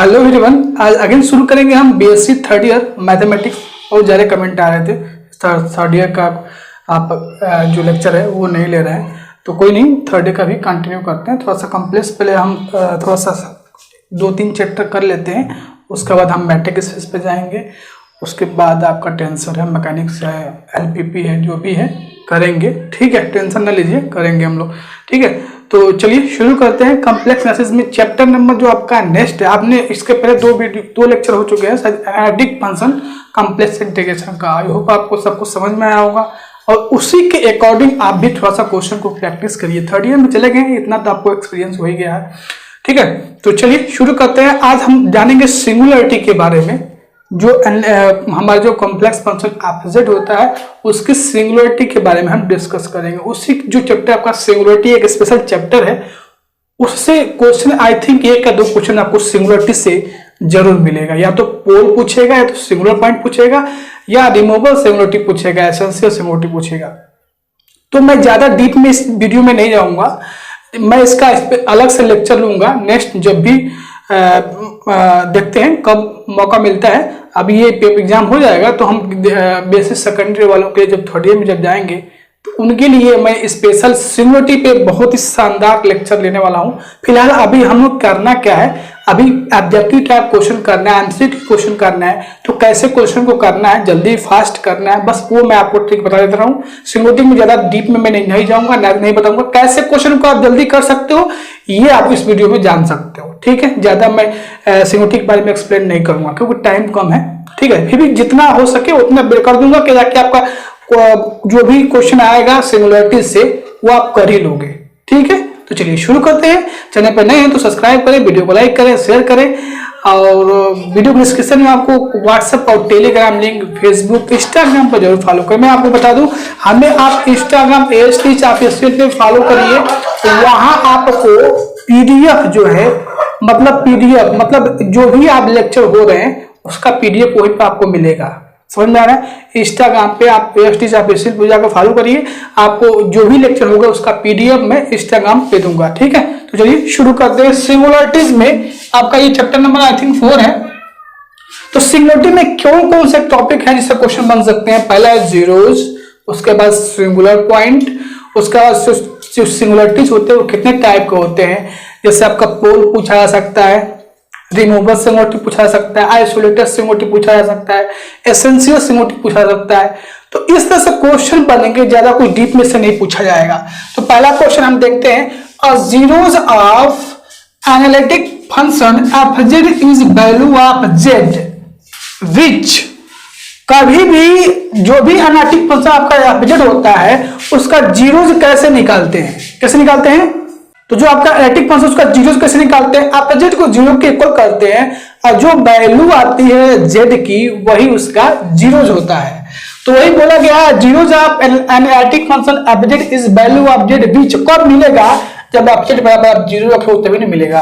Hello everyone, आज again शुरू करेंगे हम बीएससी थर्ड ईयर मैथमेटिक्स। और ज़्यादा कमेंट आ रहे थे थर्ड ईयर का आप जो लेक्चर है वो नहीं ले रहे हैं, तो कोई नहीं, थर्ड ईयर का भी कंटिन्यू करते हैं। थोड़ा सा कॉम्प्लेक्स पहले हम थोड़ा सा 2-3 चैप्टर कर लेते हैं, उसके बाद हम मैट्रिक्स पे जाएंगे। उसके बाद आपका टेंसर है, मैकेनिक्स है, एलपीपी है, जो भी है करेंगे। ठीक है, टेंशन ना लीजिए, करेंगे हम लोग। ठीक है, तो चलिए शुरू करते हैं। कॉम्प्लेक्स मैथ्स में चैप्टर नंबर जो आपका नेक्स्ट है, आपने इसके पहले दो लेक्चर हो चुके हैं एनालिटिक फंक्शन कॉम्प्लेक्स इंटीग्रेशन का। आई होप आपको सब कुछ समझ में आया होगा और उसी के अकॉर्डिंग आप भी थोड़ा सा क्वेश्चन को प्रैक्टिस करिए। थर्ड ईयर में चले गए, इतना तो आपको एक्सपीरियंस हो ही गया है। ठीक है, तो चलिए शुरू करते हैं। आज हम जानेंगे सिंगुलरिटी के बारे में। जो हमारा जो कॉम्प्लेक्स फंक्शन ऑपोजिट होता है उसकी सिंगुलरिटी के बारे में हम डिस्कस करेंगे। उसी जो चैप्टर आपका सिंगुलरिटी एक स्पेशल चैप्टर है, उससे क्वेश्चन आई थिंक 1 या 2 क्वेश्चन आपको सिंगुलरिटी से जरूर मिलेगा। या तो पोल पूछेगा, या तो सिंगुलर पॉइंट पूछेगा, या रिमूवल सिंगुलरिटी पूछेगा, एसेंशियल सिंगुलरिटी पूछेगा। तो मैं ज्यादा डीप में इस वीडियो में नहीं जाऊंगा, मैं इसका इस पे अलग से लेक्चर लूंगा नेक्स्ट, जब भी देखते हैं कब मौका मिलता है। अभी ये एग्जाम हो जाएगा तो हम बेसिक सेकेंडरी वालों के जब थर्ड ईयर में जब जाएंगे तो उनके लिए मैं स्पेशल सिंगुलरिटी पे बहुत ही शानदार लेक्चर लेने वाला हूँ। फिलहाल अभी हम लोग करना क्या है, अभी ऑब्जेक्टिव टाइप क्वेश्चन करना है, एमसीक्यू क्वेश्चन करना है। तो कैसे क्वेश्चन को करना है, जल्दी फास्ट करना है, बस वो मैं आपको ट्रिक बता देता हूँ। सिंगुलरिटी में ज्यादा डीप में मैं नहीं जाऊंगा, नहीं बताऊंगा कैसे क्वेश्चन को आप जल्दी कर सकते हो, ये आप इस वीडियो में जान सकते हो। ठीक है, ज्यादा मैं सिंगुलरिटी के बारे में एक्सप्लेन नहीं करूंगा क्योंकि टाइम कम है। ठीक है, फिर भी जितना हो सके उतना कर दूंगा कि जाके आपका जो भी क्वेश्चन आएगा सिंगुलरिटी से वो आप कर ही लोगे। ठीक है, तो चलिए शुरू करते हैं। चैनल पर नए हैं तो सब्सक्राइब करें, वीडियो को लाइक करें, शेयर करें, और वीडियो के डिस्क्रिप्शन में आपको व्हाट्सएप और टेलीग्राम लिंक, फेसबुक, इंस्टाग्राम पर जरूर फॉलो करें। मैं आपको बता दूं, हमें आप इंस्टाग्राम ASTEACH ऑफिशियल पे फॉलो करिए, तो वहां आपको PDF जो है, मतलब PDF मतलब जो भी आप लेक्चर हो रहे हैं उसका PDF वहीं पर आपको मिलेगा। समझ में आ रहा है? इंस्टाग्राम पे आप ASTEACH ऑफिशियल पे जाकर फॉलो करिए, आपको जो भी लेक्चर होगा उसका PDF मैं इंस्टाग्राम पे दूंगा। ठीक है, तो चलिए शुरू करते हैं। सिंगुलरिटीज में आपका ये चैप्टर नंबर आई थिंक 4 है। तो सिंगुलरिटी में कौन से टॉपिक है जिससे क्वेश्चन बन सकते हैं? पहला है जीरोज, उसके बाद सिंगुलर पॉइंट, उसके बाद जो सिंगुलरिटीज होते हैं वो कितने टाइप के होते हैं। जैसे आपका पोल पूछा जा सकता है, रिमूवल सिंगुलरिटी पूछा जा सकता है, आइसोलेटेड सिंगुलरिटी पूछा जा सकता है, एसेंशियल सिंगुलरिटी पूछा जा सकता है। तो इस तरह से क्वेश्चन बनेंगे, ज्यादा कोई डीप में से नहीं पूछा जाएगा। तो पहला क्वेश्चन हम देखते हैं, zeros of analytic function fz is value of z which, कभी भी जो भी एनालिटिक फंक्शन आपका fz होता है उसका जीरोज कैसे निकालते हैं? कैसे निकालते हैं? तो जो आपका एनालिटिक फंक्शन उसका जीरोज कैसे निकालते हैं? आप z को 0 के इक्वल करते हैं और जो वैल्यू आती है z की वही उसका जीरोज होता है। तो वही बोला गया है, zeros of analytic function fz is value of z which कब मिलेगा? जब आप z बराबर आप 0 रखे हो तभी नहीं मिलेगा।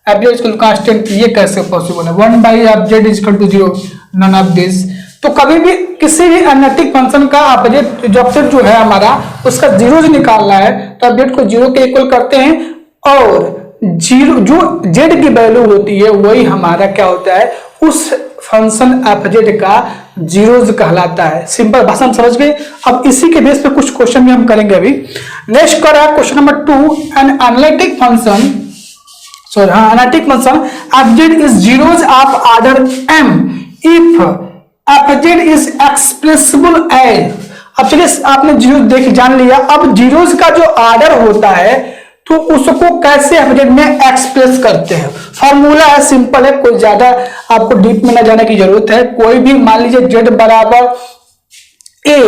fz इक्वल टू कांस्टेंट, ये कैसे पॉसिबल है? 1/fz is equal to 0, none of this. तो कभी भी किसी भी एनालिटिक फंक्शन का fz जब जो है हमारा उसका जीरोज निकालना है तो fz को 0 के इक्वल करते हैं, और जीरो जो z की वैल्यू होती है वही हमारा क्या होता है, उस फंक्शन fz का जीरोज कहलाता है। सिंपल भाषा में समझ गए। अब इसी के बेस पे कुछ क्वेश्चन भी हम करेंगे अभी। नेक्स्ट कर रहा है question number 2, an analytic function, sorry हाँ, analytic function fz is zeros of order m if fz is expressible as. अब चलिए आपने जीरोज देख जान लिया, अब जीरोज का जो ऑर्डर होता है तो उसको कैसे fz में एक्सप्रेस करते हैं? फॉर्मूला है, सिंपल है, कोई ज्यादा आपको डीप में ना जाने की जरूरत है। कोई भी मान लीजिए z बराबर a,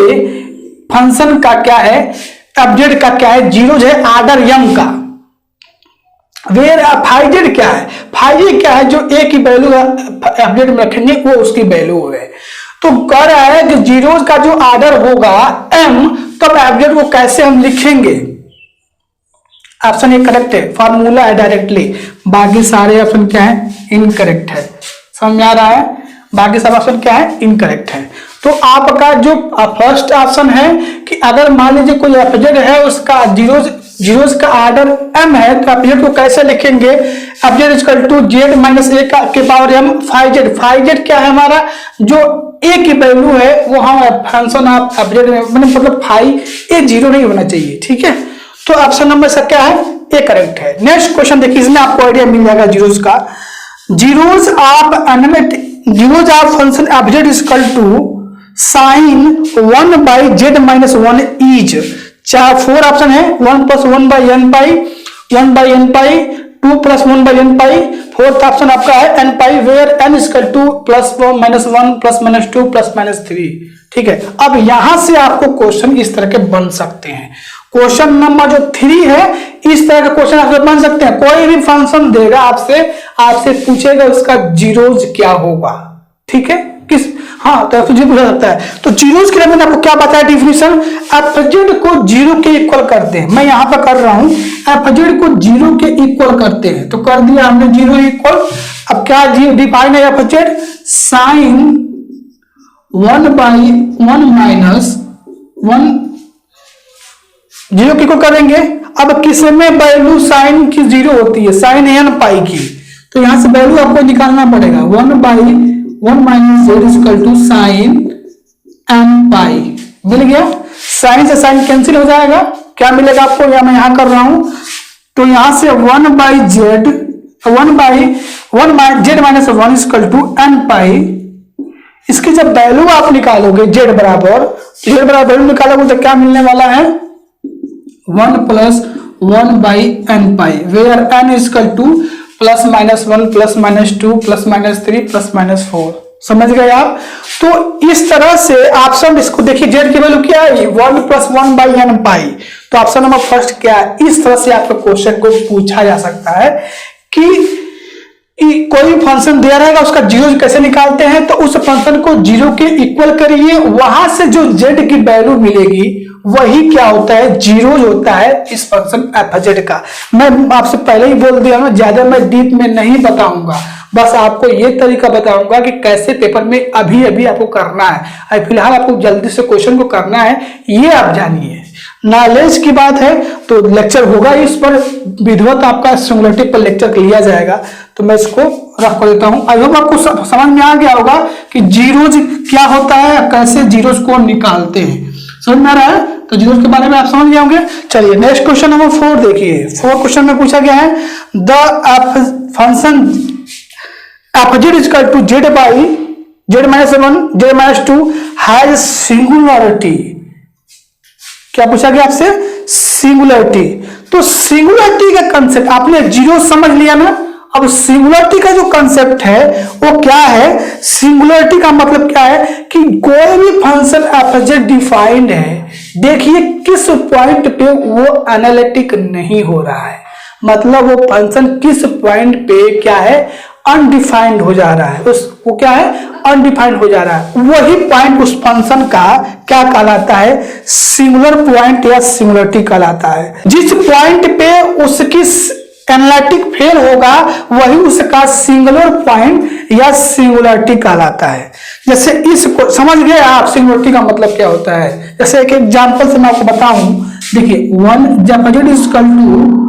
फंक्शन का क्या है, fz का क्या है, जीरोज है ऑर्डर m का। वेयर फाइजेड क्या है? फाइजेड क्या है? जो a की वैल्यू fz में रखेंगे वो उसकी वैल्यू है। तो कह रहा है कि जीरोज का जो ऑर्डर होगा m, तब fz को कैसे हम लिखेंगे? ऑप्शन ए करेक्ट है, फॉर्मूला है डायरेक्टली। बाकी सारे ऑप्शन क्या है? इनकरेक्ट है। समझ में आ रहा है? बाकी सारे ऑप्शन क्या है? इनकरेक्ट है। तो आपका जो फर्स्ट ऑप्शन है कि अगर मान लीजिए कोई fz है उसका जीरोज जीरोस का ऑर्डर m है, तो आप z को कैसे लिखेंगे? अब z equal to z minus a के पावर m 5z। 5z क्या है हमारा? जो a की वैल्यू है वो हम फंक्शन ऑफ z में मतलब 5 a जीरो नहीं होना चाहिए, ठीक है। तो ऑप्शन नंबर सर क्या है? ए करेक्ट है। नेक्स्ट क्वेश्चन देखिए, इसमें आपको आइडिया मिल जाएगा जीरोस का। Zeros of function of z equal to sine 1 by Z minus 1 is, चाहे 4 ऑप्शन है, 1 plus 1 by N pi, 1 by N pi, 2 plus 1 by N pi, fourth option आपका है N pi, where N equal to plus 1 minus 1 plus minus 2 plus minus 3, ठीक है। अब यहां से आपको क्वेश्चन इस तरह के बन सकते हैं। क्वेश्चन नंबर जो 3 है, इस तरह का क्वेश्चन आपसे बन सकते हैं। कोई भी फंक्शन देगा आपसे पूछेगा उसका जीरोज क्या होगा, ठीक है। किस हाँ, तो तुझे पूछा सकता है। तो जीरोस के लिए मैंने आपको क्या बताया डिफिनेशन? एफजेड को जीरो के इक्वल करते हैं। मैं यहां पर कर रहा हूं, एफजेड को जीरो के इक्वल करते हैं, तो कर दिया हमने जीरो इक्वल। अब क्या डिफाइन है F Z? Sine 1 by 1 minus 1 zero के इक्वल करेंगे। अब किसमें वैल्यू साइन की जीरो होती है? साइन एन पाई की, तो यहां से वैल्यू आपको निकालना पड़ेगा। 1 by 1 minus z equal to sine n pi, मिल गया। साइन से साइन कैंसिल हो जाएगा, क्या मिलेगा आपको? या मैं यहां कर रहा हूं, तो यहां से 1 by z 1 Z minus 1 equal to n pi. इसकी जब वैल्यू आप निकालोगे जेड बराबर वैल्यू निकालोगे तो क्या मिलने वाला है? 1 plus 1 by N pi, where N equal to plus minus 1 plus minus 2 plus minus 3 plus minus 4। समझ गए आप? तो इस तरह से ऑप्शन इसको देखिए, जेड की वैल्यू क्या है? 1 प्लस 1 बाई एन पाई। तो ऑप्शन नंबर फर्स्ट क्या है? इस तरह से आपको क्वेश्चन को पूछा जा सकता है कि कोई फंक्शन दिया रहेगा, उसका जीरो कैसे निकालते हैं? तो उस फंक्शन को जीरो के इक्वल करिए, वहां से जो जेड की वैल्यू मिलेगी वही क्या होता है? जीरो होता है इस फंक्शन एफजेड का। मैं आपसे पहले ही बोल दिया हूं, ज्यादा मैं डीप में नहीं बताऊंगा, बस आपको ये तरीका बताऊंगा कि कैसे पेपर में अभी आपको करना है। फिलहाल आपको जल्दी से क्वेश्चन को करना है, ये आप जानिए। नॉलेज की बात है तो लेक्चर होगा इस पर, विधिवत आपका सिंगुलरिटी पर लेक्चर लिया जाएगा। तो मैं इसको रख कर देता हूं। आई होप आपको समझ में आ गया होगा कि जीरोज क्या होता है, कैसे जीरोज को निकालते हैं। समझ में आ रहा है? तो जीरोज के बारे में आप समझ गए होंगे। चलिए नेक्स्ट क्वेश्चन नंबर 4 देखिए। 4 क्वेश्चन में पूछा गया है, the function F Z equal to Z by Z minus 1 Z minus 2 has singularity. क्या पूछा गया आपसे? सिंगुलरिटी। तो सिंगुलरिटी का कंसेप्ट आपने जीरो समझ लिया ना। अब सिंगुलरिटी का जो कंसेप्ट है वो क्या है? सिंगुलरिटी का मतलब क्या है कि कोई भी फंक्शन एफजेड डिफाइंड है, देखिए किस पॉइंट पे वो एनालिटिक नहीं हो रहा है, मतलब वो फंक्शन किस पॉइंट पे क्या है? अनडिफाइंड हो जा रहा है। वो क्या है? अनडिफाइंड हो जा रहा है। वही पॉइंट उस फंक्शन का क्या कहलाता है? सिंगुलर पॉइंट या सिंगुलरिटी कहलाता है। जिस पॉइंट पे उसकी एनालिटिक फेल होगा वही उसका सिंगुलर पॉइंट या सिंगुलरिटी कहलाता है। जैसे इसको समझ गए आप सिंगुलरिटी का मतलब क्या होता है? जैसे एक एग्जांपल से मैं आपको बताऊं, देखिए 1 जब Z equal to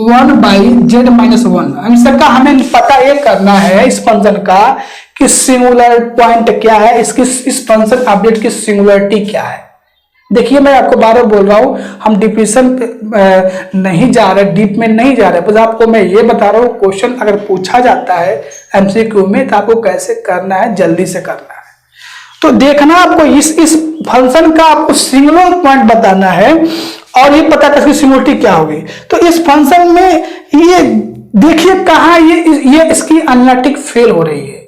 1 by Z minus 1, सबका हमें पता ये करना है इस फंक्शन का कि सिंगुलर पॉइंट क्या है, इसकी इस फंक्शन अपडेट की सिंगुलरिटी क्या है। देखिए मैं आपको बार बार बोल रहा हूं, हम डिफिनेशन नहीं जा रहे, डीप में नहीं जा रहे, बस आपको मैं ये बता रहा हूं क्वेश्चन अगर पूछा जाता है एमसीक्यू में तो आपको कैसे करना है, जल्दी से करना है। तो देखना आपको इस फंक्शन का आपको सिंगुलर पॉइंट बताना है और ये पता कर सिंगुलरिटी क्या होगी। तो इस फंक्शन में ये देखिए कहां ये इसकी एनालिटिक फेल हो रही है।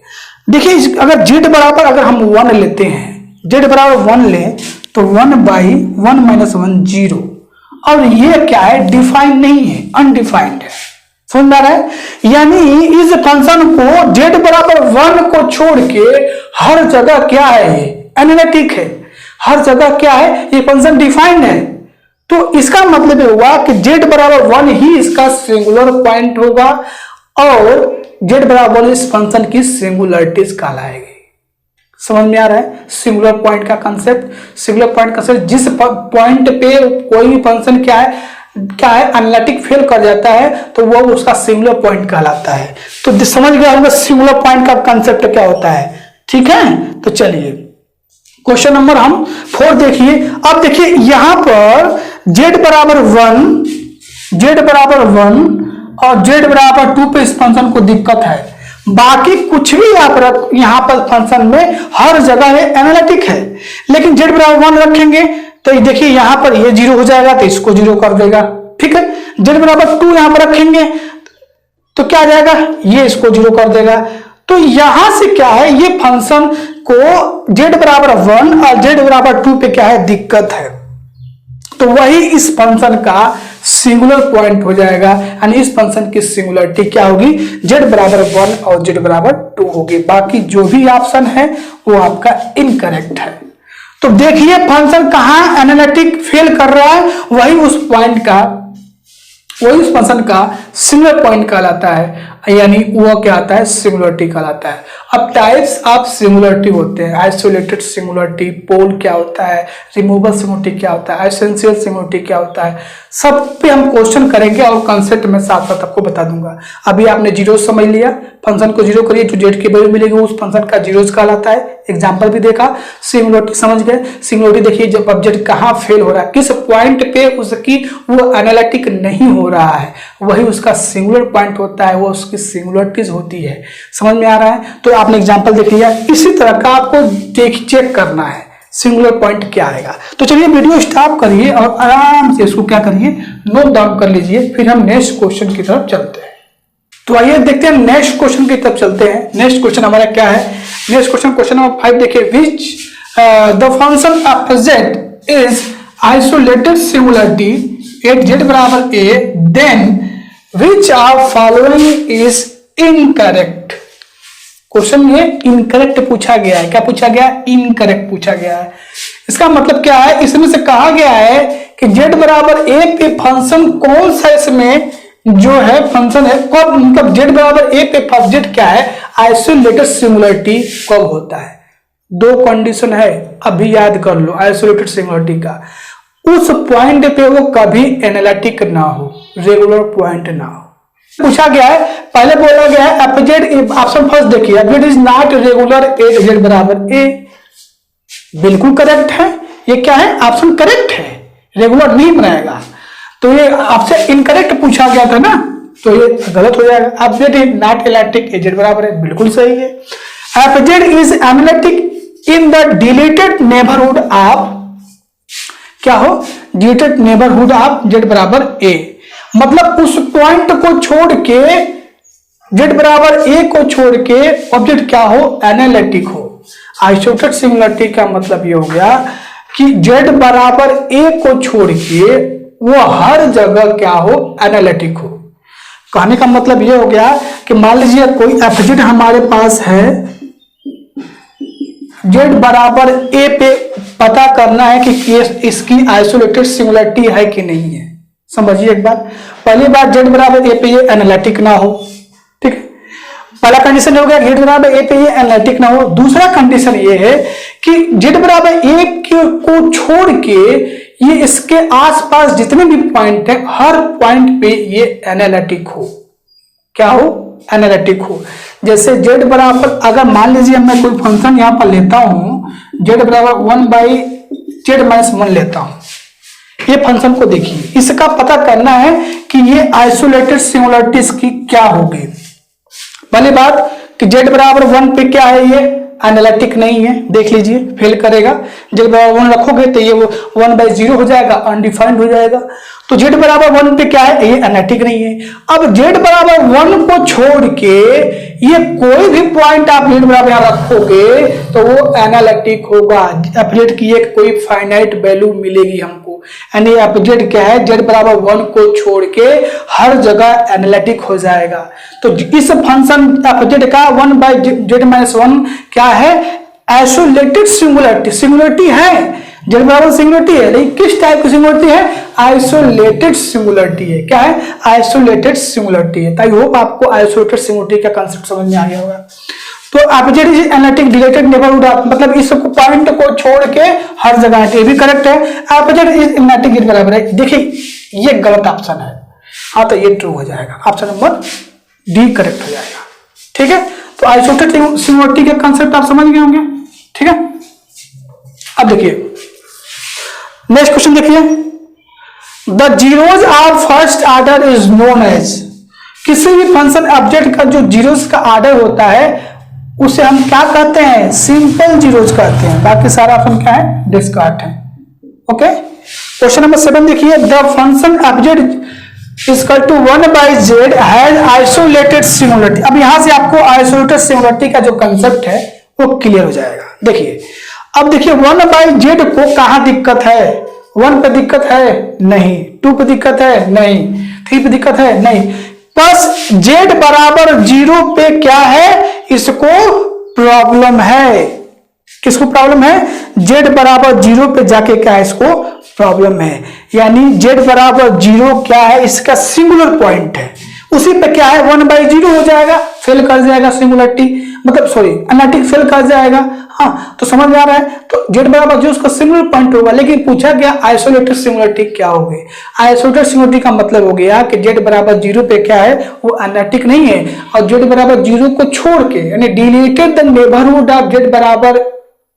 देखिए अगर जेड बराबर अगर हम 1 लेते हैं, जेड बराबर 1 लें तो 1 बाई 1 माइनस 1 0, और ये क्या है? डिफाइंड नहीं है, अनडिफाइंड है। समझ में आ रहा है? यानी इस फंक्शन को जेड बराबर 1 को छोड़ के हर जगह क्या है? एनालिटिक है। हर जगह क्या है? ये फंक्शन डिफाइंड है। तो इसका मतलब हुआ कि जेड बराबर 1 ही इसका सिंगुलर पॉइंट होगा और जेड बराबर इस फंक्शन की सिंगुलरिटीज कहलाएगी। समझ में आ रहा है? सिंगुलर पॉइंट का कंसेप्ट। सिंगुलर पॉइंट कंसेप्ट जिस पॉइंट पे कोई भी फंक्शन क्या है? क्या है, एनालिटिक फेल कर जाता है तो वो उसका सिंगुलर पॉइंट कहलाता है। तो समझ गया होगा सिंगुलर पॉइंट का कंसेप्ट क्या होता है। ठीक है, तो चलिए क्वेश्चन नंबर हम 4 देखिए। अब देखिए यहां पर z बराबर 1 और z बराबर 2 पे इस फंक्शन को दिक्कत है। बाकी कुछ भी आप यहां पर फंक्शन में हर जगह है एनालिटिक है, लेकिन z बराबर 1 रखेंगे तो देखिए यहां पर ये 0 हो जाएगा तो इसको 0 कर देगा। ठीक है, z बराबर 2 यहां पर रखेंगे तो क्या आ जाएगा, ये इसको 0 कर देगा। तो यहां से क्या है, ये फंक्शन को z बराबर 1 और z बराबर 2 पे क्या है, दिक्कत है, तो वही इस फंक्शन का सिंगुलर पॉइंट हो जाएगा। यानी इस फंक्शन की सिंगुलरिटी क्या होगी, z बराबर 1 और z बराबर 2 होगी। बाकी जो भी ऑप्शन है वो आपका इनकरेक्ट है। तो देखिए फंक्शन कहां एनालिटिक फेल कर रहा है, वही उस फंक्शन का सिंगुलर पॉइंट कहलाता है, यानी वो क्या आता है, सिंगुलरिटी कहलाता है। अब टाइप्स ऑफ सिंगुलरिटी होते हैं, आइसोलेटेड सिंगुलरिटी, पोल क्या होता है, रिमूवल सिंगुलरिटी क्या होता है, एसेंशियल सिंगुलरिटी क्या होता है, सब पे हम क्वेश्चन करेंगे और कंसेप्ट में साथ साथ आपको बता दूंगा। अभी आपने जीरो समझ लिया, फंक्शन को 0 करिए, जो जेड की वैल्यू मिलेगी उस फंक्शन का जीरोस कहलाता है। एग्जाम्पल भी देखा, सिंगुलरिटी समझ गए। सिंगुलरिटी देखिए जब ऑब्जेक्ट कहां फेल हो रहा है, किस पॉइंट पे उसकी वो एनालिटिक नहीं हो रहा है, वही उसका सिंगुलर पॉइंट होता है, वो उसकी सिंगुलरिटीज होती है। समझ में आ रहा है, तो आपने एग्जाम्पल देख लिया। इसी तरह का आपको चेक करना है सिंगुलर पॉइंट क्या आएगा। तो चलिए वीडियो स्टॉप करिए और आराम से इसको क्या करिए, नोट डाउन कर लीजिए, फिर हम नेक्स्ट क्वेश्चन की तरफ चलते हैं। तो आइए देखते हैं नेक्स्ट क्वेश्चन की तरफ चलते हैं। नेक्स्ट क्वेश्चन हमारा क्या है, नेक्स्ट क्वेश्चन नंबर 5 देखिए, which the function of z is isolated singularity at z बराबर a, then which of following is incorrect. Question में इनकरेक्ट पूछा गया है। क्या पूछा गया, इनकरेक्ट पूछा गया है। इसका मतलब क्या है, इसमें से कहा गया है कि z बराबर a पे फंक्शन कौन सा इसमें जो है फंक्शन है, कब, मतलब z बराबर a पे फंक्शन क्या है, आइसोलेटेड सिंगुलरिटी कब होता है। 2 कंडीशन है, अभी याद कर लो आइसोलेटेड सिंगुलरिटी का। उस पॉइंट पे वो कभी एनालिटिक ना हो, रेगुलर पॉइंट ना हो। पूछा गया है, पहले बोला गया है एफजेड, ऑप्शन फर्स्ट देखिए, F Z is not regular at Z बराबर ए। बिल्कुल करेक्ट है, ये क्या है, ऑप्शन करेक्ट है, रेगुलर नहीं बनाएगा। तो ये आपसे इनकरेक्ट पूछा गया था ना, तो ये गलत हो जाएगा। एफजेड इज नॉट एनालिटिक एजेड बराबर है, बिल्कुल सही है। F z is analytic in the deleted neighbourhood of, क्या हो, डिलीटेड नेबरहुड ऑफ जेड बराबर ए, मतलब उस पॉइंट को छोड़ के, z बराबर a को छोड़ के ऑब्जेक्ट क्या हो, एनालिटिक हो। आइसोलेटेड सिंगुलरिटी का मतलब ये हो गया कि z बराबर a को छोड़ के वो हर जगह क्या हो, एनालिटिक हो। कहने का मतलब ये हो गया कि मान लीजिए कोई एफजेड हमारे पास है, z बराबर a पे पता करना है कि इसकी आइसोलेटेड सिंगुलरिटी है कि नहीं है। समझिए एक बार, पहली बार z बराबर a पे ये एनालिटिक ना हो, ठीक है, पहला कंडीशन हो गया z बराबर a पे ये एनालिटिक ना हो। दूसरा कंडीशन ये है कि z बराबर a को छोड़ के ये इसके आसपास जितने भी पॉइंट है, हर पॉइंट पे ये एनालिटिक हो, क्या हो, एनालिटिक हो। जैसे z बराबर, अगर मान लीजिए मैं कोई फंक्शन यहां पर लेता हूं, z बराबर 1/z-1 लेता हूं, ये फंक्शन को देखिए, इसका पता करना है कि ये आइसोलेटेड सिंगुलरिटीज की क्या होगी। पहली बात कि z बराबर 1 पे क्या है, ये एनालिटिक नहीं है, देख लीजिए फेल करेगा। z बराबर 1 रखोगे तो ये 1/0 हो जाएगा, अनडिफाइंड हो जाएगा। तो z बराबर 1 पे क्या है, ये एनालिटिक नहीं है। अब z बराबर 1 को छोड़ के ये कोई भी पॉइंट आप z बराबर यहां रखोगे तो वो एनालिटिक होगा। एफजेड की एक कोई फाइनाइट वैल्यू मिलेगी हमको, यानी एफजेड क्या है, z बराबर 1 को छोड़ के हर जगह एनालिटिक हो जाएगा। तो इस फंक्शन एफजेड का 1/z-1 क्या है, आइसोलेटेड सिंगुलरिटी, सिंगुलरिटी है, z बराबर सिंगुलरिटी है, लेकिन किस टाइप की सिंगुलरिटी है, आइसोलेटेड सिंगुलरिटी है। क्या है, आइसोलेटेड सिंगुलरिटी है। ताकि होप आपको आइसोलेटेड सिंगुलरिटी का कांसेप्ट समझ में आ गया होगा। तो f z is analytic deleted neighbourhood of, मतलब इस पॉइंट को छोड़ के हर जगह है, ये भी करेक्ट है। एफजेड इज एनालिटिक जेड बराबर है, देखिए ये गलत ऑप्शन है, हाँ तो ये ट्रू हो जाएगा, ऑप्शन नंबर डी करेक्ट हो जाएगा। ठीक है, तो आइसोटोप सिमिलरिटी के कंसेप्ट आप समझ गए होंगे। ठीक है, अब देखिए नेक्स्ट क्वेश्चन देखिए, the zeros of first order is known as, किसी भी फंक्शन ऑब्जेक्ट का जो जीरोज का ऑर्डर होता है उसे हम क्या कहते हैं, सिंपल जीरोज कहते हैं, बाकी सारा ऑप्शन क्या है, डिस्कार्ड है। ओके, क्वेश्चन नंबर 7 देखिए, the function object is equal to 1/z has isolated singularity. अब यहां से आपको आइसोलेटेड सिंगुलरिटी का जो कंसेप्ट है वो क्लियर हो जाएगा। देखिए अब देखिए 1/z को कहां दिक्कत है, 1 पे दिक्कत है नहीं, 2 पे दिक्कत है नहीं, 3 पे दिक्कत है नहीं, बस z बराबर 0 पे क्या है, इसको प्रॉब्लम है। किसको प्रॉब्लम है, z बराबर 0 पे जाके क्या है, इसको प्रॉब्लम है। यानी z बराबर 0 क्या है, इसका सिंगुलर पॉइंट है, उसी पे क्या है 1/0 हो जाएगा, फेल कर जाएगा सिंगुलरिटी, मतलब सॉरी एनालिटिक फेल कर जाएगा। हाँ तो समझ में आ रहा है, तो z बराबर 0 उसका सिंगुलर पॉइंट होगा, लेकिन पूछा गया आइसोलेटेड सिंगुलरिटी क्या होगी। आइसोलेटेड सिंगुलरिटी का मतलब हो गया कि z बराबर 0 पे क्या है, वो एनालिटिक नहीं है, और z बराबर 0 को छोड़ के यानी deleted the neighbourhood of z बराबर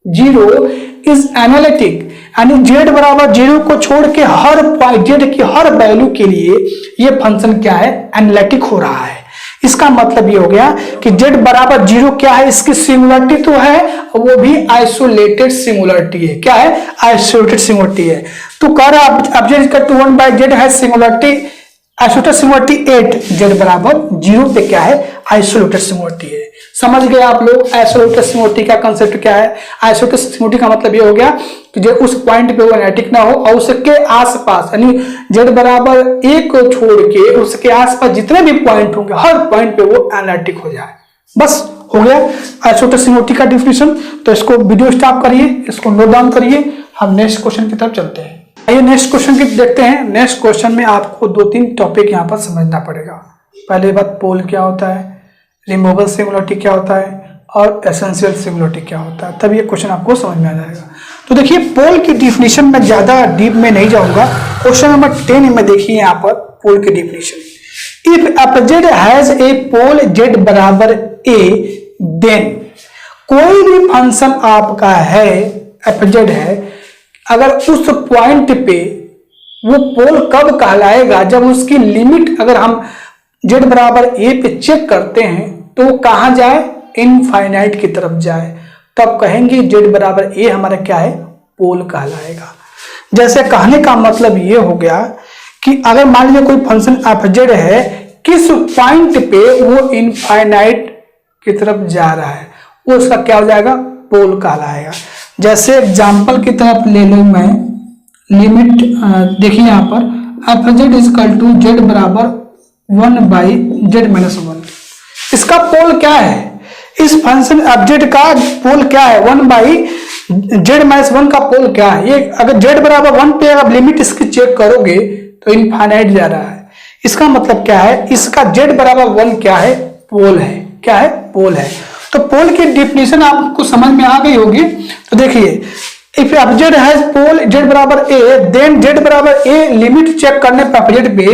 0 इज एनालिटिक, यानी z बराबर 0 को छोड़ के हर पॉइंट z की हर वैल्यू के लिए ये फंक्शन क्या है, एनालिटिक हो रहा है। इसका मतलब ये हो गया कि z बराबर 0 क्या है, इसकी सिंगुलरिटी तो है, वो भी आइसोलेटेड सिंगुलरिटी है। क्या है, आइसोलेटेड सिंगुलरिटी है। तो कह रहा ऑब्जेक्ट का 1/z है सिंगुलरिटी, आइसोलेटेड सिंगुलरिटी 8, z बराबर 0 पे क्या है, आइसोलेटेड सिंगुलरिटी है। समझ गए आप लोग आइसोलेटेड सिंगुलरिटी का कंसेप्ट क्या है। आइसोलेटेड सिंगुलरिटी का मतलब ये हो गया कि जो उस पॉइंट पे वो एनालिटिक ना हो और उसके आसपास यानी z बराबर 1 को छोड़ के उसके आसपास जितने भी पॉइंट होंगे हर पॉइंट पे वो एनालिटिक हो जाए, बस हो गया आइसोलेटेड सिंगुलरिटी का डिफिनेशन। तो इसको वीडियो स्टॉप करिए, इसको नोट डाउन करिए, हम नेक्स्ट क्वेश्चन की तरफ चलते हैं। आइए नेक्स्ट क्वेश्चन की देखते हैं। नेक्स्ट क्वेश्चन में आपको 2-3 टॉपिक यहाँ पर समझना पड़ेगा। पहले बात पोल क्या होता है, रिमूवेबल सिंगुलरिटी क्या होता है और एसेंशियल सिंगुलरिटी क्या होता है, तब ये क्वेश्चन आपको समझ में आ जाएगा। तो देखिए पोल की डिफिनेशन में ज्यादा डीप में नहीं जाऊंगा। क्वेश्चन नंबर 10 में देखिए यहाँ पर पोल की definition, if f z has a pole z बराबर a देन, कोई भी फंक्शन आपका है एफजेड है, अगर उस पॉइंट पे वो पोल कब कहलाएगा, जब उसकी लिमिट अगर हम z बराबर a पे चेक करते हैं तो कहां जाए, इनफाइनाइट की तरफ जाए, तब कहेंगे z बराबर a हमारा क्या है, पोल कहलाएगा। जैसे कहने का मतलब ये हो गया कि अगर मान लीजिए कोई फंक्शन एफजेड है, किस पॉइंट पे वो इनफाइनाइट की तरफ जा रहा है, वो उसका क्या हो जाएगा, पोल कहलाएगा। जैसे एग्जांपल की तरफ ले लूं मैं, लिमिट देखिए यहाँ पर f z is equal to z बराबर 1/z-1, इसका पोल क्या है, इस फंक्शन एफजेड का पोल क्या है, 1/z-1 का पोल क्या है। ये अगर z बराबर 1 पे अगर लिमिट इसकी चेक करोगे तो इनफाइनाइट जा रहा है, इसका मतलब क्या है, इसका z बराबर 1 क्या है, पोल है। क्या है, पोल है। तो पोल की डिफिनेशन आपको समझ में आ गई होगी। तो देखिए if f z has pole z बराबर a देन z बराबर a लिमिट चेक करने पर एफजेड पे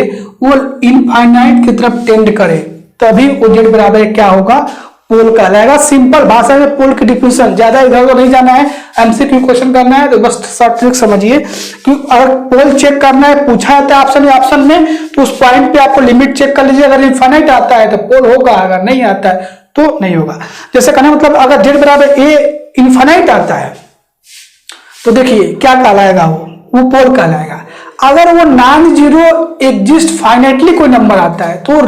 वो इनफाइनाइट की तरफ टेंड करे, तभी वो z बराबर क्या होगा, पोल कहलाएगा। सिंपल भाषा में पोल की डिफिनेशन, ज्यादा इधर उधर नहीं जाना है, एमसीक्यू क्वेश्चन करना है तो बस शॉर्ट ट्रिक समझिए कि अगर पोल चेक करना है, पूछा जाता है ऑप्शन में तो उस पॉइंट पे आपको लिमिट चेक कर लीजिए, अगर इनफाइनाइट आता है तो पोल होगा, अगर नहीं आता है तो नहीं होगा। जैसे कहना मतलब अगर z बराबर a इनफाइनाइट आता है तो देखिए क्या कहलाएगा, वो पोल कहलाएगा। अगर वो नॉन जीरो एग्जिस्ट फाइनाइटली कोई नंबर आता है तो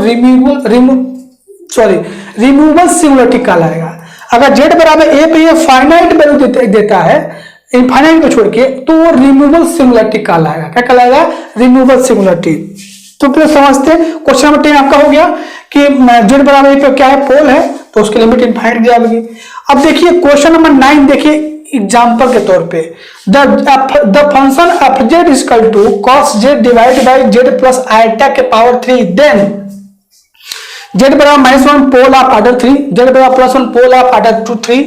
रिमूवेबल सिंगुलरिटी कहलाएगा। अगर z बराबर a पे ये फाइनाइट वैल्यू देता है इनफाइनाइट को छोड़ के, तो वो रिमूवेबल सिंगुलरिटी कहलाएगा। क्या कहलाएगा, रिमूवेबल सिंगुलरिटी। तो फिर समझते क्वेश्चन नंबर 10 आपका हो गया कि z बराबर a पे क्या है, पोल है, तो उसकी लिमिट इनफाइनाइट जाएगी। अब देखिए क्वेश्चन नंबर 9 देखिए एग्जाम्पल के तौर पे, the function f z is equal to cos z divide by z plus eta के पावर 3 देन जेड बराबर -1 पोल ऑफ ऑर्डर 3, जेड बराबर +1 पोल ऑफ ऑर्डर 3,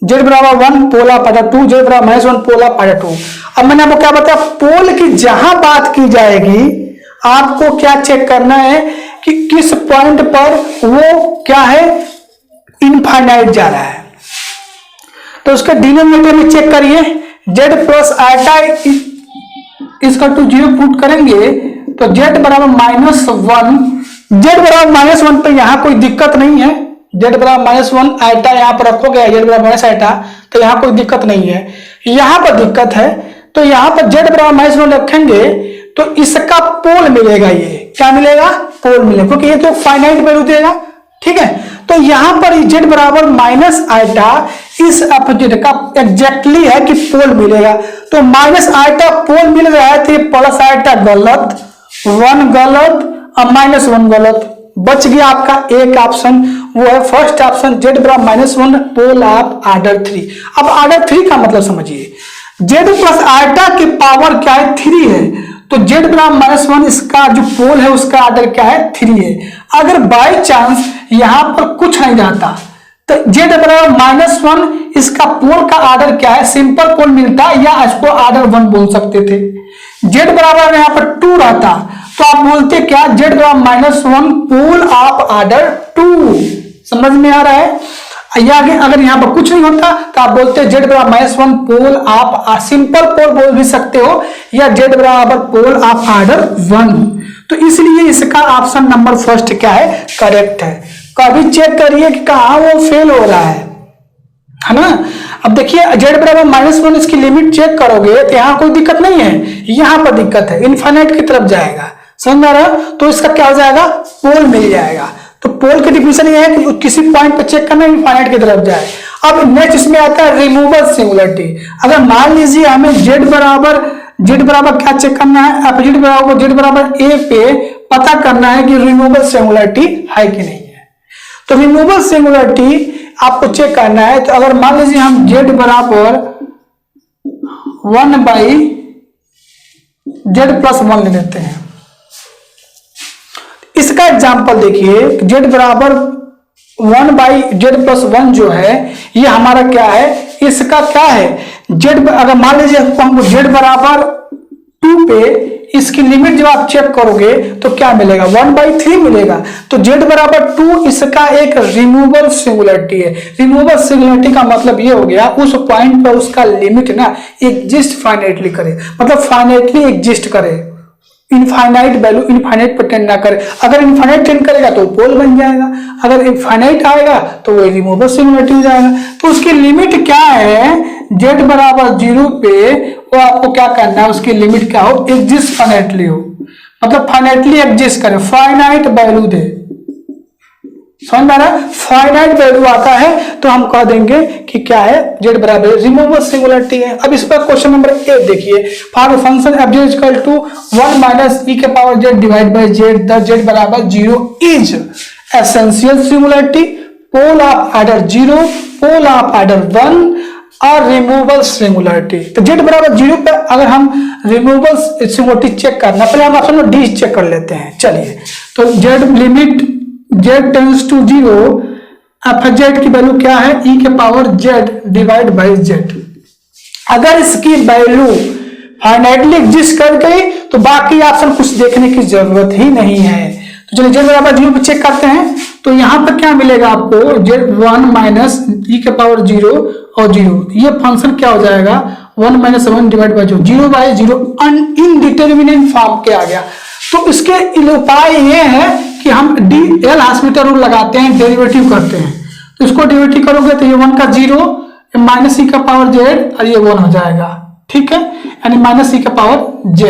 जेड बराबर 1 पोल ऑफ ऑर्डर 2, जेड बराबर -1 पोल ऑफ ऑर्डर 2। अब मैंने आपको क्या बताया, पोल की जहां बात की जाएगी आपको क्या चेक करना है कि किस पॉइंट पर वो क्या है, इनफाइनाइट जा रहा है। तो उसके डिनोमिनेटर में चेक करिए, जेड प्लस आइटा इसका टू 0 पुट करेंगे तो जेड बराबर -1, जेड बराबर -1 पे यहां कोई दिक्कत नहीं है, जेड बराबर -1 आइटा यहां पर रखोगे, जेड बराबर माइनस आइटा, तो यहां कोई दिक्कत नहीं है। यहां पर दिक्कत है, तो यहां पर जेड बराबर -1 रखेंगे तो इसका पोल मिलेगा, ये क्या मिलेगा, पोल मिलेगा, क्योंकि ये तो फाइनाइट वैल्यू देगा, ठीक है। तो यहां पर जेड बराबर माइनस आइटा इस अपोजिट का एग्जैक्टली है कि पोल मिलेगा, तो माइनस आइटा पोल मिल रहा है तो ये प्लस आइटा गलत, 1 गलत और -1 गलत, बच गया आपका एक ऑप्शन, वो है फर्स्ट ऑप्शन, जेड बराबर -1 पोल ऑफ ऑर्डर 3। अब ऑर्डर 3 का मतलब समझिए, जेड प्लस आइटा की पावर क्या है, 3 है, तो जेड बराबर -1 इसका जो पोल है उसका ऑर्डर क्या है, 3 है। अगर बाय चांस यहां पर कुछ नहीं जाता तो जेड बराबर -1 इसका पोल का ऑर्डर क्या है, सिंपल पोल मिलता, या इसको ऑर्डर 1 बोल सकते थे। जेड बराबर यहां पर 2 रहता तो आप बोलते क्या, जेड बराबर -1 पोल ऑफ ऑर्डर 2। समझ में आ रहा है, या अगर यहां पर कुछ नहीं होता तो आप बोलते जेड बराबर -1 पोल ऑफ, सिंपल पोल बोल भी सकते हो, या जेड बराबर पोल ऑफ ऑर्डर 1। तो इसलिए इसका ऑप्शन नंबर फर्स्ट क्या है, करेक्ट है। कभी चेक करिए कि कहां वो फेल हो रहा है ना। अब देखिए जेड बराबर -1 इसकी लिमिट चेक करोगे तो यहां कोई दिक्कत नहीं है, यहां पर दिक्कत है, इनफाइनाइट की तरफ जाएगा, समझ आ रहा है। तो इसका क्या हो जाएगा, पोल मिल जाएगा। तो पोल की डिफिनेशन ये है कि किसी पॉइंट पे चेक करना, इनफाइनाइट की तरफ जाए। अब नेक्स्ट इसमें आता है रिमूवल सिंगुलरिटी। अगर मान लीजिए हमें जेड बराबर क्या चेक करना है, अपोजिट बराबर जेड बराबर ए पे पता करना है कि रिमूवल सिंगुलरिटी है कि नहीं है। तो रिमूवल सिंगुलरिटी आपको चेक करना है, तो अगर मान लीजिए हम जेड बराबर 1/z+1 ले लेते हैं, इसका एग्जांपल देखिए, जेड बराबर 1/z+1 जो है ये हमारा क्या है, इसका क्या है, जेड अगर मान लीजिए हमको जेड बराबर 2 पे इसकी लिमिट जब आप चेक करोगे तो क्या मिलेगा, 1/3 मिलेगा। तो जेड बराबर 2 इसका एक रिमूवल सिंगुलरिटी है। रिमूवल सिंगुलरिटी का मतलब ये हो गया उस पॉइंट पर उसका लिमिट ना एग्जिस्ट फाइनाइटली करे, मतलब फाइनाइटली एग्जिस्ट करे, इनफाइनाइट वैल्यू इनफाइनाइट पर टेंड ना करे। अगर इनफाइनाइट टेंड करेगा तो पोल बन जाएगा, अगर इनफाइनाइट आएगा तो वो रिमूवल सिंगुलरिटी हो जाएगा। तो उसकी लिमिट क्या है, जेड बराबर 0 पे वो आपको क्या करना है, उसकी लिमिट क्या हो, एग्जिस्ट फाइनाइटली हो, मतलब फाइनाइटली एग्जिस्ट करे, फाइनाइट वैल्यू दे, समझ में आ रहा है। फाइनाइट वैल्यू आता है तो हम कह देंगे कि क्या है, जेड बराबर रिमूवल सिंगुलरिटी है। अब इस पर क्वेश्चन नंबर 8 देखिए, for function f j equal to 1 - e के power z divide by z, the z बराबर 0 is essential singularity, pole of order 0, pole of order 1 और रिमूवल सिंगुलरिटी। तो z बराबर 0 पे अगर हम रिमूवल सिंगुलरिटी चेक करना, पहले हम ऑप्शन में डी चेक कर लेते हैं। चलिए, तो z limit z tends to 0, f z की वैल्यू क्या है, e के power z divide by z। अगर इसकी वैल्यू फाइनाइटली एग्जिस्ट कर गई तो बाकी ऑप्शन कुछ देखने की जरूरत ही नहीं है। तो चलिए z बराबर 0 पे चेक करते हैं, तो यहां पर क्या मिलेगा आपको, z1 - e के पावर 0 और 0, ये फंक्शन क्या हो जाएगा, 1 - 1 डिवाइड बाई 0/0 इनडिटर्मिनेट फॉर्म के आ गया। तो इसके उपाय ये है कि हम एल हॉस्पिटल रूल लगाते हैं, डेरिवेटिव करते हैं। तो इसको डेरिवेटिव करोगे तो ये 1 का 0, माइनस ई का पावर z और ये 1 हो जाएगा, ठीक है, यानी माइनस ई का पावर z।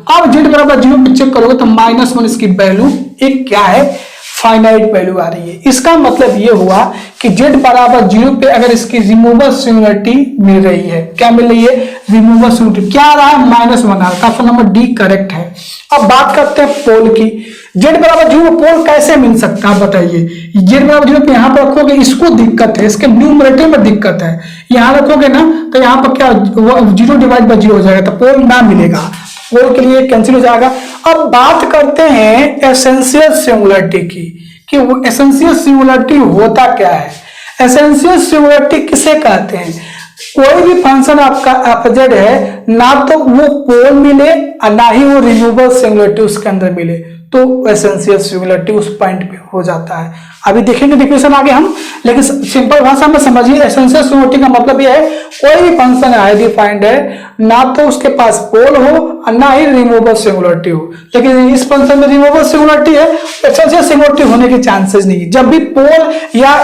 अब z बराबर 0 पे चेक करोगे तो -1 इसकी वैल्यू एक क्या है, फाइनाइट वैल्यू आ रही है। इसका मतलब ये हुआ कि z बराबर 0 पे अगर इसकी रिमूवल सिंगुलरिटी मिल रही है, क्या मिल रही है, रिमूवल सिंगुलरिटी क्या आ रहा है, -1 आ रहा है। ऑप्शन नंबर डी करेक्ट है। अब बात करते हैं पोल की, z बराबर 0 पोल कैसे मिल सकता है, बताइए। z बराबर 0 पे यहाँ पर रखोगे, इसको दिक्कत है, इसके न्यूमरेटर में दिक्कत है, यहाँ रखोगे ना तो यहाँ पर क्या 0 डिवाइड बाई 0 हो जाएगा, तो पोल ना मिलेगा, पोल के लिए कैंसिल हो जाएगा। अब बात करते हैं एसेंशियल सिंगुलरिटी की, कि वो एसेंशियल सिंगुलरिटी होता क्या है। एसेंशियल सिंगुलरिटी किसे कहते हैं? कोई भी फंक्शन आपका एफ जेड है, ना तो वो पोल मिले और ना ही वो रिमूवेबल सिंगुलरिटी उसके अंदर मिले, तो एसेंशियल सिंगुलरिटी उस पॉइंट पे हो जाता है। अभी देखेंगे डिफिनेशन आगे हम, लेकिन सिंपल भाषा में समझिए, एसेंशियल सिंगुलरिटी का मतलब यह है कोई भी फंक्शन है डिफाइंड है, ना तो उसके पास पोल हो और ना ही रिमूवेबल सिंगुलरिटी हो। लेकिन इस फंक्शन में रिमूवेबल सिंगुलरिटी है, एसेंशियल सिंगुलरिटी होने के चांसेस नहीं है। जब भी पोल या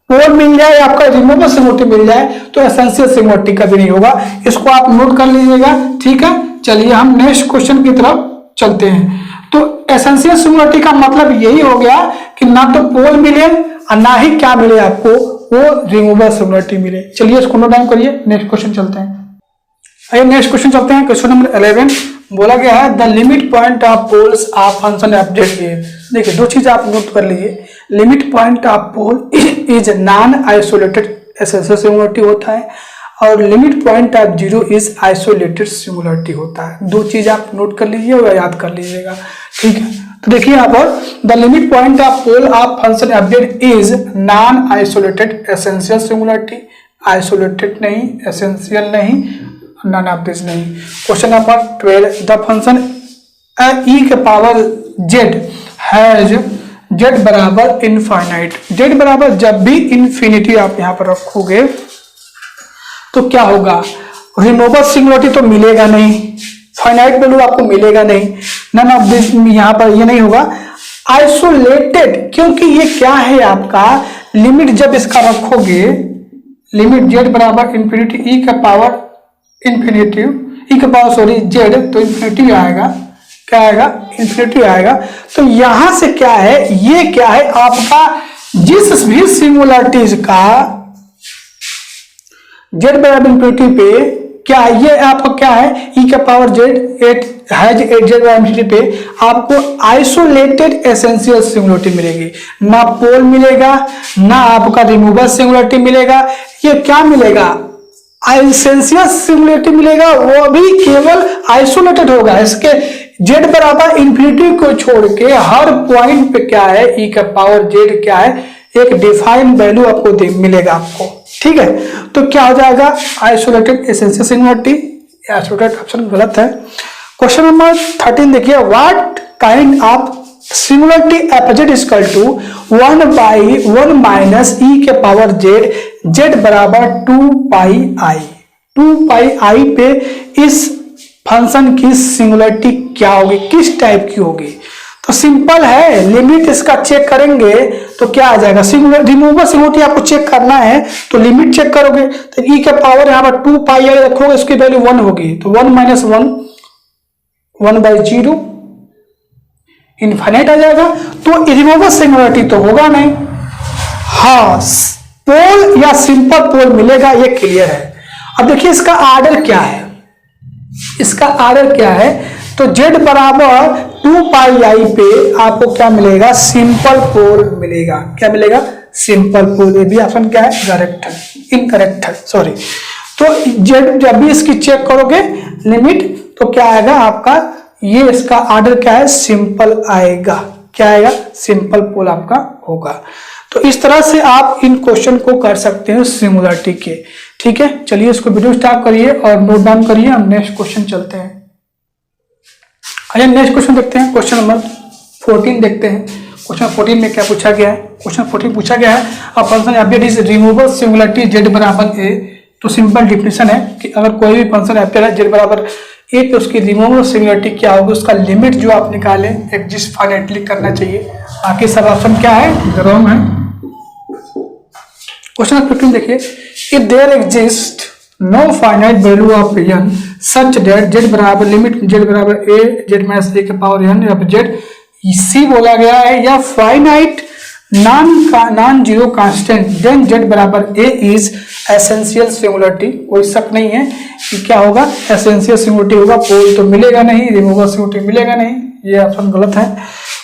पोल मिल जाए, आपका रिमूवेबल सिंगुलरिटी मिल जाए, तो एसेंशियल सिंगुलरिटी कभी नहीं होगा। इसको आप नोट कर लीजिएगा, ठीक है। चलिए हम नेक्स्ट क्वेश्चन की तरफ चलते हैं। तो एसेंशियल सिंगुलरिटी का मतलब यही हो गया कि ना तो पोल मिले और ना ही क्या मिले आपको, वो रिमूवेबल सिंगुलरिटी मिले। चलिए इसको नोट डाउन करिए, नेक्स्ट क्वेश्चन चलते हैं। आइए नेक्स्ट क्वेश्चन चलते हैं। क्वेश्चन नंबर 11 बोला गया है the limit point of poles of function f z is. देखिए दो चीज आप नोट कर लीजिए, limit point of pole is non isolated essential singularity होता है, और limit point of zero is isolated singularity होता है। दो चीज आप नोट कर लीजिए और याद कर लीजिएगा, ठीक है। तो देखिए यहाँ पर the limit point of pole of function f z is non isolated essential singularity, isolated नहीं, एसेंशियल नहीं, नॉन ऑफ दिस नहीं। Question number 12 the function e के पावर z हैज z बराबर इनफाइनाइट। z बराबर जब भी इन्फिनिटी आप यहाँ पर रखोगे तो क्या होगा, रिमूवेबल सिंगुलरिटी तो मिलेगा नहीं, फाइनाइट वैल्यू आपको मिलेगा नहीं, नन ऑफ दिस यहाँ पर ये नहीं होगा। आइसोलेटेड, क्योंकि ये क्या है आपका, लिमिट जब इसका रखोगे, लिमिट z बराबर इन्फिनिटी e का पावर इन्फिनिटी e के पावर सॉरी z, तो इन्फिनिटी आएगा, क्या आएगा, इन्फिनिटी आएगा। तो यहां से क्या है, ये क्या है आपका, जिस भी सिंगुलरिटीज का z बराबर इन्फिनिटी पे क्या है, ये आपका क्या है, e का पावर z हैज z बराबर इन्फिनिटी पे आपको आइसोलेटेड एसेंशियल सिंगुलरिटी मिलेगी। ना पोल मिलेगा, ना आपका रिमूवेबल सिंगुलरिटी मिलेगा, ये क्या मिलेगा, एसेंशियल सिंगुलरिटी मिलेगा, वो भी केवल आइसोलेटेड होगा। इसके z बराबर इन्फिनिटी को छोड़ के हर पॉइंट पे क्या है, e का पावर z क्या है, एक डिफाइंड वैल्यू आपको मिलेगा आपको, ठीक है। तो क्या हो जाएगा, isolated essential singularity, isolated option गलत है। क्वेश्चन नंबर 13 देखिए what kind of singularity f z equal to 1/1 minus e के पावर z बराबर 2πi। 2πi पे इस फंक्शन की सिंगुलरिटी क्या होगी, किस टाइप की होगी। तो सिंपल है, लिमिट इसका चेक करेंगे तो क्या आ जाएगा, रिमूवेबल सिंगुलरिटी आपको चेक करना है तो लिमिट चेक करोगे, तो e के पावर यहाँ पर 2πi रखोगे, उसकी वैल्यू 1 होगी, तो 1 माइनस 1 1/0 इनफाइनाइट आ जाएगा। तो रिमूवेबल सिंगुलरिटी तो होगा नहीं, हाँ पोल या सिंपल पोल मिलेगा, ये क्लियर है। अब देखिए इसका आर्डर क्या है, इसका आर्डर क्या है, तो z बराबर 2πi पे आपको क्या मिलेगा, सिंपल पोल मिलेगा। क्या मिलेगा, सिंपल पोल। ये भी ऑप्शन क्या है, करेक्ट है, इनकरेक्ट है, सॉरी। तो z जब भी इसकी चेक करोगे लिमिट, तो क्या आएगा आपका, ये इसका आर्डर क्या है, सिंपल आएगा। क्या आएगा, सिंपल पोल आपका होगा। तो इस तरह से आप इन क्वेश्चन को कर सकते हैं सिंगुलरिटी के, ठीक है। चलिए इसको वीडियो स्टॉप करिए और नोट डाउन करिए, हम नेक्स्ट क्वेश्चन चलते हैं। आइए नेक्स्ट क्वेश्चन देखते हैं, क्वेश्चन नंबर 14 देखते हैं। क्वेश्चन 14 में क्या पूछा गया है, क्वेश्चन 14 पूछा गया है a function f z is removable singularity z बराबर a। तो सिंपल डिफिनेशन है कि अगर कोई भी फंक्शन एफ जेड है z बराबर a, तो उसकी रिमूवेबल सिंगुलरिटी क्या होगी, उसका लिमिट जो आप निकाले एग्जिस्ट फाइनाइटली करना चाहिए। बाकी सब ऑप्शन क्या है, रॉन्ग है। क्वेश्चन नंबर 15 देखिए, if there exist no finite value of n such that z बराबर लिमिट z बराबर a z माइनस a के पावर n या z इसी बोला गया है, या finite non zero constant, then z बराबर a इज एसेंशियल सिंगुलरिटी। कोई शक नहीं है कि क्या होगा, एसेंशियल सिंगुलरिटी होगा, पोल तो मिलेगा नहीं, रिमूवेबल सिंगुलरिटी मिलेगा नहीं, ये ऑप्शन गलत है।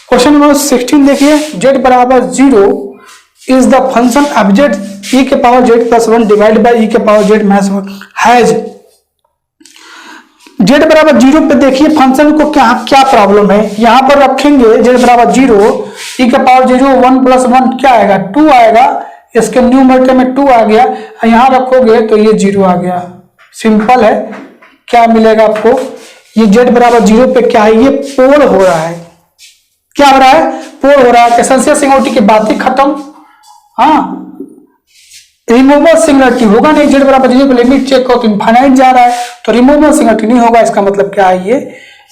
क्वेश्चन नंबर 16 देखिए, z बराबर 0 is the function of z e के power z plus 1 divide by e के power z minus 1 has Z बराबर 0 पे देखिए फंक्शन को क्या क्या प्रॉब्लम है। यहां पर रखेंगे जेड बराबर 0, e का पावर 0 1 प्लस 1 क्या आएगा 2 आएगा, इसके न्यूमरेटर में 2 आ गया, यहां रखोगे तो ये 0 आ गया। सिंपल है, क्या मिलेगा आपको, ये जेड बराबर 0 पे क्या है, ये पोल हो रहा है। क्या हो रहा है, पोल हो रहा है। एसेंशियल सिंगुलरिटी की बात ही खत्म। हाँ, रिमूवेबल सिंगुलरिटी होगा नहीं, जेड बराबर 0 पे लिमिट चेक करो तो इनफाइनाइट जा रहा है, तो रिमूवेबल सिंगुलरिटी नहीं होगा। इसका मतलब क्या है, ये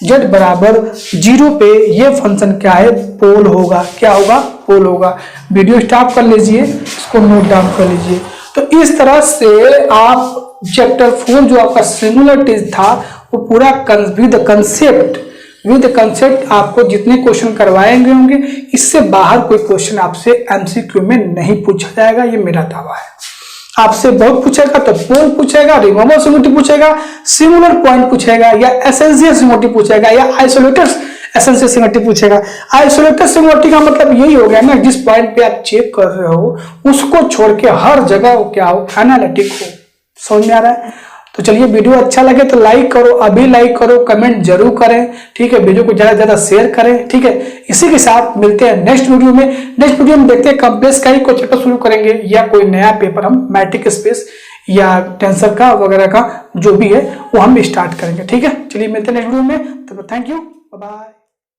जेड बराबर 0 पे ये फंक्शन क्या है, पोल होगा। क्या होगा, पोल होगा। वीडियो स्टॉप कर लीजिए, इसको नोट डाउन कर लीजिए। तो इस तरह से आप चैप्टर 4 जो आपका सिंगुलरिटीज था वो पूरा विद कंसेप्ट आपको जितने क्वेश्चन करवाएंगे होंगे, इससे बाहर कोई क्वेश्चन आपसे एमसीक्यू में नहीं पूछा जाएगा, ये मेरा दावा है। आपसे बहुत पूछेगा तो पोल पूछेगा, रिमूवेबल सिंगुलरिटी पूछेगा, सिंगुलर पॉइंट पूछेगा, या एसेंशियल सिंगुलरिटी पूछेगा, या आइसोलेटेड एसेंशियल सिंगुलरिटी पूछेगा। आइसोलेटेड सिंगुलरिटी का मतलब यही हो गया ना, जिस पॉइंट पे आप चेक कर रहे हो उसको छोड़ के हर जगह क्या हो, एनालिटिक हो। समझ में आ रहा है? तो चलिए, वीडियो अच्छा लगे तो लाइक करो, अभी लाइक करो, कमेंट जरूर करें, ठीक है। वीडियो को ज्यादा से ज्यादा शेयर करें, ठीक है। इसी के साथ मिलते हैं नेक्स्ट वीडियो में। नेक्स्ट वीडियो में देखते हैं कंप्लेक्स का ही कोई चैप्टर शुरू करेंगे, या कोई नया पेपर हम मैट्रिक स्पेस या टेंसर का वगैरह का जो भी है वो हम स्टार्ट करेंगे, ठीक है। चलिए मिलते हैं नेक्स्ट वीडियो में, तो थैंक यू, बाय बाय।